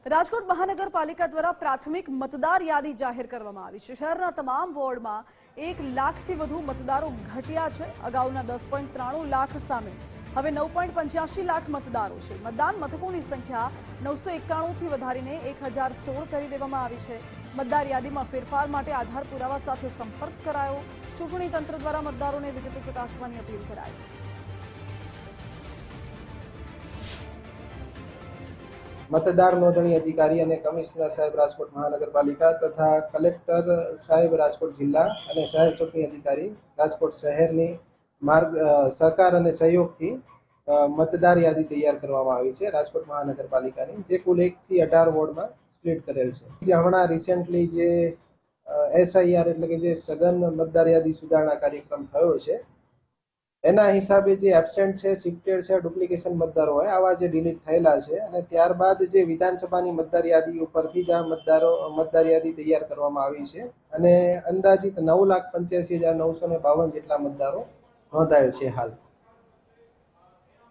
રાજકોટ મહાનગરપાલિકા દ્વારા પ્રાથમિક મતદાર યાદી જાહેર કરવામાં આવી છે। શહેરના તમામ વોર્ડમાં 1 લાખથી વધુ મતદારો ઘટ્યા છે। અગાઉના 10.93 લાખ સામે હવે 9.85 લાખ મતદારો છે। મતદાન મથકોની સંખ્યા 991 થી વધારીને 1016 કરી દેવામાં આવી છે। મતદાર યાદીમાં ફેરફાર માટે આધાર પુરાવા સાથે સંપર્ક કરાયો। ચૂંટણી તંત્ર દ્વારા મતદારોને વિગતો ચકાસવાની અપીલ કરાઈ। मतदार नोंधणी अधिकारी અને કમિશનર સાહેબ રાજકોટ મહાનગરપાલિકા તથા કલેક્ટર સાહેબ રાજકોટ જિલ્લા અને શહેર ચૂંટણી અધિકારી રાજકોટ શહેરની માર્ગ સહકાર અને સહયોગથી મતદાર યાદી તૈયાર કરવામાં આવી છે રાજકોટ મહાનગરપાલિકાની, જે કુલ 1 થી 18 વોર્ડમાં સ્પ્લિટ કરેલ છે। જે હમણાં રિસેન્ટલી જે SIR એટલે કે જે સઘન મતદાર યાદી સુધારણા કાર્યક્રમ થયો છે, એના હિસાબે જે એબસેન્ટ છે, શિફ્ટેડ છે, ડુપ્લિકેશન મતદારો હોય આવા જે ડિલીટ થયેલા છે અને ત્યારબાદ જે વિધાનસભાની મતદાર યાદી ઉપરથી જ આ મતદાર યાદી તૈયાર કરવામાં આવી છે અને અંદાજિત 9,85,952 જેટલા મતદારો નોંધાયેલ છે હાલ।